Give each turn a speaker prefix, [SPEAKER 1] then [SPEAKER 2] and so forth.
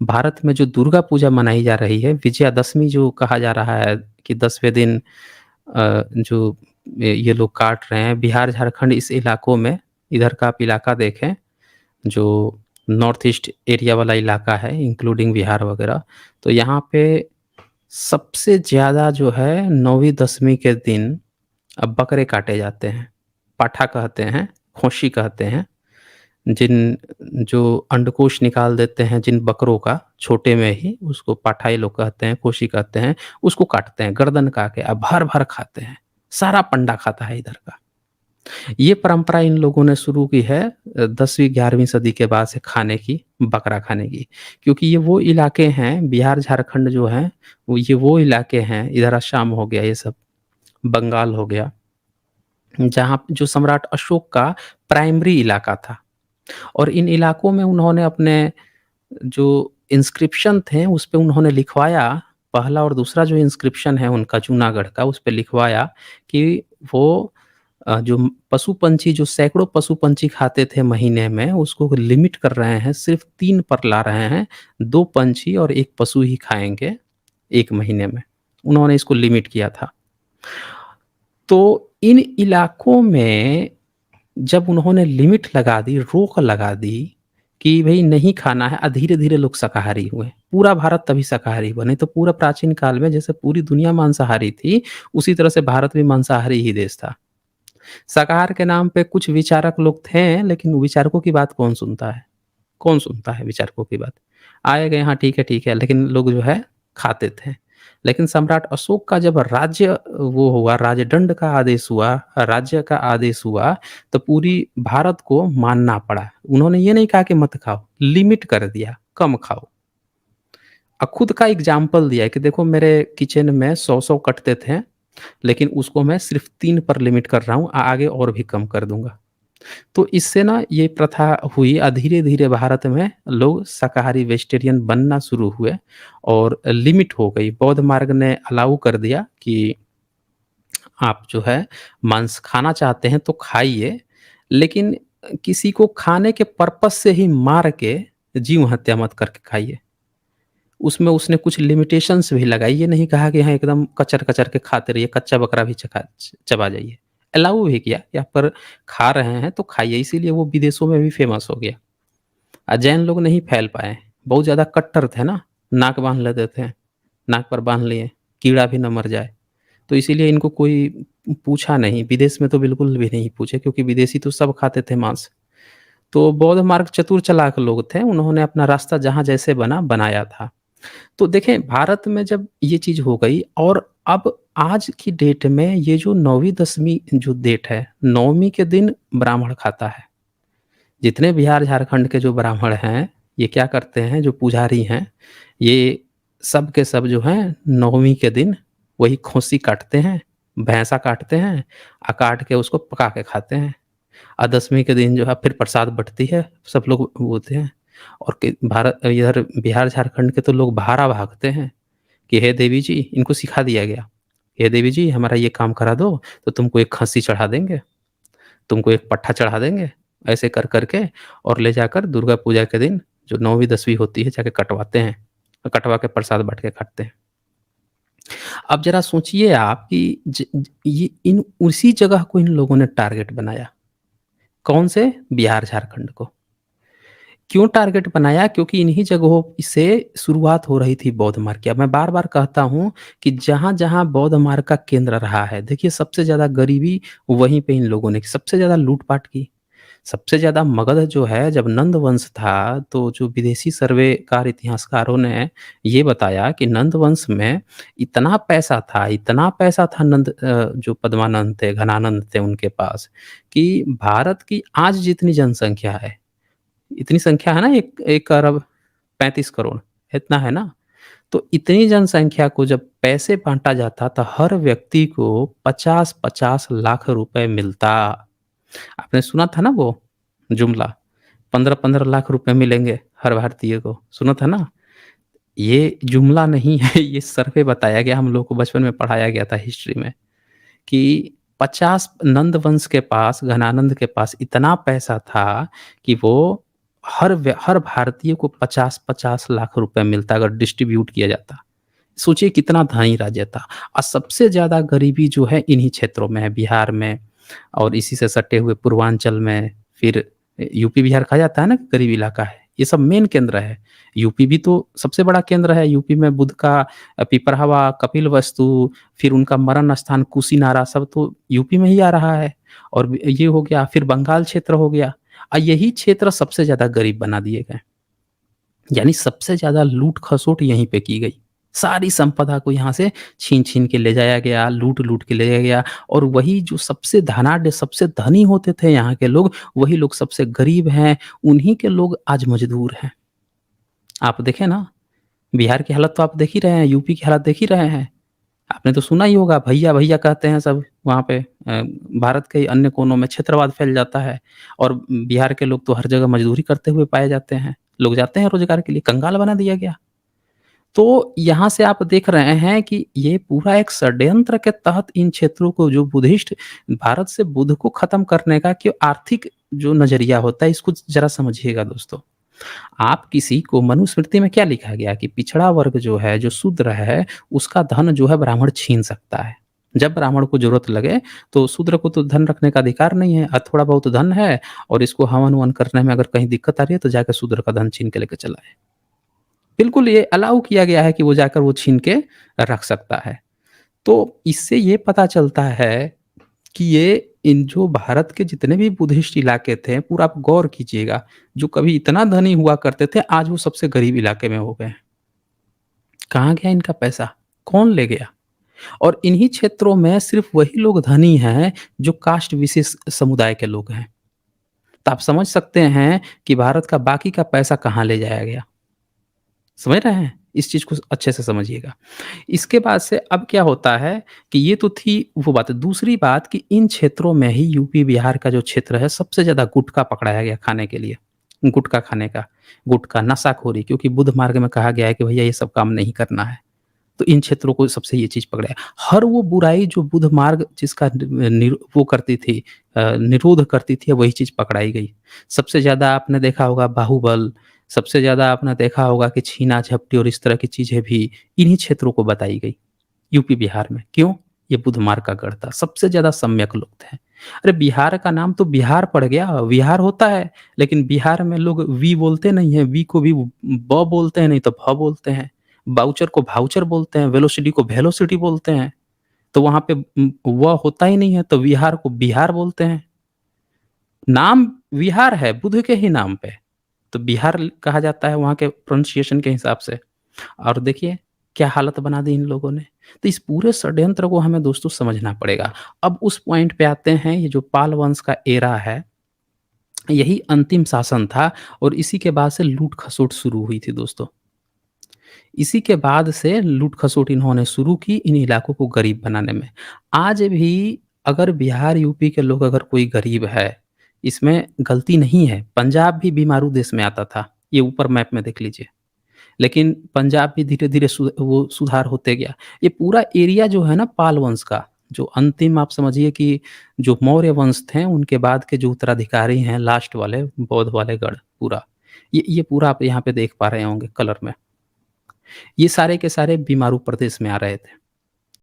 [SPEAKER 1] भारत में जो दुर्गा पूजा मनाई जा रही है, विजयादशमी जो कहा जा रहा है कि 10वें दिन जो ये लोग काट रहे हैं, बिहार, झारखंड इस इलाकों में, इधर का आप इलाका देखें, जो नॉर्थ ईस्ट एरिया वाला इलाका है, इंक्लूडिंग बिहार वगैरह, तो यहाँ पे सबसे ज़्यादा जो है 9वीं 10वीं के दिन बकरे काटे जाते हैं। पाठा कहते हैं, खौंसी कहते हैं। जिन जो अंडकोष निकाल देते हैं जिन बकरों का, छोटे में ही, उसको पाठा ये लोग कहते हैं, खौंसी कहते हैं, उसको काटते हैं, गर्दन काट के भर-भर खाते हैं। सारा पंडा खाता है इधर का। ये परंपरा इन लोगों ने शुरू की है 10वीं 11वीं सदी के बाद से खाने की, बकरा खाने की। क्योंकि ये वो इलाके हैं, बिहार, झारखंड जो हैं, वो इलाके हैं, इधर असम हो गया ये सब, बंगाल हो गया, जहाँ जो सम्राट अशोक का प्राइमरी इलाका था। और इन इलाकों में उन्होंने अपने जो इंस्क्रिप्शन थे, उस पे उन्होंने लिखवाया, पहला और दूसरा जो इंस्क्रिप्शन है उनका जूनागढ़ का, उस पे लिखवाया कि वो जो पशु-पंछी जो सैकड़ों पशु-पंछी खाते थे महीने में, उसको लिमिट कर रहे हैं, सिर्फ़ 3 पर ला रहे हैं। 2 पंछी और 1 पशु ही खाएँगे 1 महीने में। उन्होंने इसको लिमिट किया था। तो इन इलाकों में जब उन्होंने लिमिट लगा दी, रोक लगा दी कि भई नहीं खाना है, धीरे-धीरे लोग शाकाहारी हुए। पूरा भारत तभी शाकाहारी हुआ, नहीं तो पूरा प्राचीन काल में जैसे पूरी दुनिया मांसाहारी थी, उसी तरह से भारत भी मांसाहारी ही देश था। शाकाहार के नाम पे कुछ विचारक लोग थे, लेकिन विचारकों की बात कौन सुनता है? कौन सुनता है विचारकों की बात? आए गए, हाँ, ठीक है, लेकिन लोग जो है खाते थे। लेकिन सम्राट अशोक का जब राज्य वो हुआ, राजदंड का आदेश हुआ, राज्य का आदेश हुआ, तो पूरी भारत को मानना पड़ा। उन्होंने ये नहीं कहा कि मत खाओ, लिमिट कर दिया, कम खाओ। खुद का एग्ज़ाम्पल दिया है कि देखो मेरे किचन में 100-100 कटते थे, लेकिन उसको मैं सिर्फ़ 3 पर लिमिट कर रहा हूँ, आगे और भी कम कर दूँगा। तो इससे ना ये प्रथा हुई, धीरे-धीरे भारत में लोग शाकाहारी वेजिटेरियन बनना शुरू हुए और लिमिट हो गई। बौद्ध मार्ग ने अलाउ कर दिया कि आप जो है मांस खाना चाहते हैं तो खाइए, लेकिन किसी को खाने के पर्पज़ से ही मार के जीव हत्या मत करके खाइए। उसमें उसने कुछ लिमिटेशंस भी लगाई, ये नहीं कहा कि हाँ, एकदम कचर-कचर के खाते रहिए, कच्चा बकरा भी चबा जाइए। अलाउ भी किया कि आप पर खा रहे हैं तो खाइए, इसीलिए वो विदेशों में भी फ़ेमस हो गया। जैन लोग नहीं फैल पाए, बहुत ज़्यादा कट्टर थे ना, नाक बाँध लेते थे, नाक पर बाँध लिए, कीड़ा भी ना मर जाए। तो इसीलिए इनको कोई पूछा नहीं, विदेश में तो बिल्कुल भी नहीं पूछे, क्योंकि विदेशी तो सब खाते थे मांस। तो बौद्ध मार्ग चतुर चालाक लोग थे, उन्होंने अपना रास्ता जहाँ जैसे बना, बनाया था। तो देखें, भारत में जब ये चीज़ हो गई और अब आज की डेट में ये जो 9वीं 10वीं जो डेट है, 9वीं के दिन ब्राह्मण खाता है। जितने बिहार झारखंड के जो ब्राह्मण हैं, ये क्या करते हैं, जो पुजारी हैं, ये सब के सब जो हैं 9वीं के दिन वही खौंसी काटते हैं, भैंसा काटते हैं, काट के उसको पका के खाते हैं। 10वीं के दिन जो है फिर प्रसाद बँटती है, सब लोग बोलते हैं। और कि भारत इधर बिहार झारखंड के तो लोग भारा भागते हैं कि हे देवी जी, इनको सिखा दिया गया, हे देवी जी हमारा ये काम करा दो, तो तुमको एक खस्सी चढ़ा देंगे, तुमको एक पट्ठा चढ़ा देंगे, ऐसे कर के और ले जाकर दुर्गा पूजा के दिन जो 9वीं 10वीं होती है, जाके कटवाते हैं। कटवा के प्रसाद बाँट के खाते हैं। अब ज़रा सोचिए आप कि ज ज ये इन उसी जगह को इन लोगों ने टारगेट बनाया। कौन से? बिहार झारखंड को। क्यों टारगेट बनाया? क्योंकि इन्हीं जगहों से शुरुआत हो रही थी बौद्ध मार्ग की। अब मैं बार-बार कहता हूँ कि जहाँ-जहाँ बौद्ध मार्ग का केंद्र रहा है, देखिए सबसे ज़्यादा गरीबी वहीं पे इन लोगों ने की, सबसे ज़्यादा लूट-पाट की। सबसे ज़्यादा मगध जो है, जब नंद वंश था, तो जो विदेशी सर्वेकार इतिहासकारों ने ये बताया कि नंद वंश में इतना पैसा था जो पद्मानंद थे, घनानंद थे उनके पास, कि भारत की आज जितनी जनसंख्या है, इतनी संख्या है ना, 1 अरब 35 करोड़, इतना है ना? तो इतनी जनसंख्या को जब पैसे बाँटा जाता, तो हर व्यक्ति को 50-50 लाख रुपए मिलता। आपने सुना था ना वो जुमला, 15-15 लाख रुपए मिलेंगे हर भारतीय को, सुना था ना? ये जुमला नहीं है, ये सर्वे बताया गया, हम लोग को बचपन में पढ़ाया गया था हिस्ट्री में, कि 50 नंद वंश के पास, घनानंद के पास इतना पैसा था कि वो हर भारतीय को 50-50 लाख रुपए मिलता अगर डिस्ट्रीब्यूट किया जाता। सोचिए कितना धनी राज्य था और सबसे ज़्यादा गरीबी जो है इन्हीं क्षेत्रों में है, बिहार में और इसी से सटे हुए पूर्वांचल में, फिर यूपी बिहार कहा जाता है ना कि गरीब इलाका है, ये सब मेन केंद्र है। यूपी भी तो सबसे बड़ा केंद्र है, यूपी में बुध का पिपरहवा, कपिलवस्तु, फिर उनका मरण स्थान कुशीनारा सब तो यूपी में ही आ रहा है। और ये हो गया, फिर बंगाल क्षेत्र हो गया यही क्षेत्र सबसे ज़्यादा गरीब बना दिए गए। यानी सबसे ज़्यादा लूट-खसोट यहीं पे की गई। सारी संपदा को यहाँ से छीन-छीन के ले जाया गया, लूट-लूट के ले जाया गया और वही जो सबसे धनाढ्य, सबसे धनी होते थे यहाँ के लोग, वही लोग सबसे गरीब हैं, उन्हीं के लोग आज मज़दूर हैं। आप देखें ना, बिहार की हालत तो आप देख ही रहे हैं, यूपी की हालत देख ही रहे हैं। आपने तो सुना ही होगा भैया-भैया कहते हैं सब वहाँ पे भारत के अन्य कोनों में क्षेत्रवाद फैल जाता है और बिहार के लोग तो हर जगह मज़दूरी करते हुए पाए जाते हैं। लोग जाते हैं रोज़गार के लिए, कंगाल बना दिया गया। तो यहाँ से आप देख रहे हैं कि ये पूरा एक षड्यंत्र के तहत इन क्षेत्रों को जो बुद्धिस्ट भारत से बुद्ध को खत्म करने का कि आर्थिक जो नज़रिया होता है इसको ज़रा समझिएगा दोस्तों। आप किसी को मनुस्मृति में क्या लिखा गया कि पिछड़ा वर्ग जो है, जो शूद्र है, उसका धन जो है ब्राह्मण छीन सकता है। जब ब्राह्मण को ज़रूरत लगे तो शूद्र को तो धन रखने का अधिकार नहीं है थोड़ा बहुत धन है और इसको हवन-ववन करने में अगर कहीं दिक्कत आ रही है तो जाके शूद्र का धन छीन के लेके चला आए। बिल्कुल ये अलाउ किया गया है कि वो जाकर वो छीन के रख सकता है। तो इससे ये पता चलता है कि ये इन जो भारत के जितने भी बुद्धिस्ट इलाके थे, पूरा आप गौर कीजिएगा, जो कभी इतना धनी हुआ करते थे, आज वो सबसे गरीब इलाके में हो गए हैं। कहाँ गया इनका पैसा? कौन ले गया? और इन्हीं क्षेत्रों में सिर्फ़ वही लोग धनी हैं, जो कास्ट विशेष समुदाय के लोग हैं। तो आप समझ सकते हैं कि भारत का बाकी का पैसा कहाँ ले जाया गया। समझ रहे हैं? इस चीज़ को अच्छे से समझिएगा। इसके बाद से अब क्या होता है कि ये तो थी वो बात। दूसरी बात कि इन क्षेत्रों में ही यूपी, बिहार का जो क्षेत्र है, सबसे ज़्यादा गुटखा पकड़ाया गया खाने के लिए। गुटखा खाने का, गुटखा, नशाखोरी क्योंकि बुद्ध मार्ग में कहा गया है कि भैया ये सब काम नहीं करना है। तो इन क्षेत्रों को सबसे ये चीज़ पकड़ा है। हर वो बुराई जो बुद्ध मार्ग जिसका वो करती थी निरोध करती थी, वही चीज़ पकड़ाई गई। सबसे ज़्यादा आपने देखा होगा बाहुबल, सबसे ज़्यादा आपने देखा होगा कि छीना-झपटी और इस तरह की चीज़ें भी इन्हीं क्षेत्रों को बताई गई, यूपी, बिहार में। क्यों? ये बुद्ध मार्ग का गढ़ था, सबसे ज़्यादा सम्यक लोग थे। अरे! बिहार का नाम तो बिहार पड़ गया, विहार होता है, लेकिन बिहार में लोग वी बोलते नहीं हैं, वी को भी ब बोलते हैं, नहीं तो भ बोलते हैं। बाउचर को भाउचर बोलते हैं, वेलोसिटी को वेलोसिटी बोलते हैं। तो वहाँ पे व होता ही नहीं है, तो विहार को बिहार बोलते हैं। नाम विहार है, बुद्ध के ही नाम पे। तो बिहार कहा जाता है वहाँ के प्रोनंसिएशन के हिसाब से। और देखिए क्या हालत बना दी इन लोगों ने। तो इस पूरे षड्यंत्र को हमें दोस्तों समझना पड़ेगा। अब उस पॉइंट पे आते हैं ये जो पाल वंश का एरा है, यही अंतिम शासन था और इसी के बाद से लूट-खसोट शुरू हुई थी दोस्तों। इसी के बाद से लूट-खसोट इन्होंने शुरू की इन इलाकों को गरीब बनाने में। आज भी अगर बिहार, यूपी के लोग अगर कोई गरीब है, इसमें गलती नहीं है। पंजाब भी बीमारू देश में आता था, ये ऊपर मैप में देख लीजिए। लेकिन पंजाब भी धीरे-धीरे वो सुधार होते गया। ये पूरा एरिया जो है ना पाल वंश का, जो अंतिम आप समझिए कि जो मौर्य वंश थे, उनके बाद के जो उत्तराधिकारी हैं लास्ट वाले, बौद्ध वाले गढ़ पूरा, ये पूरा आप यहाँ पे देख पा रहे होंगे कलर में। ये सारे के सारे बीमारू प्रदेश में आ रहे थे।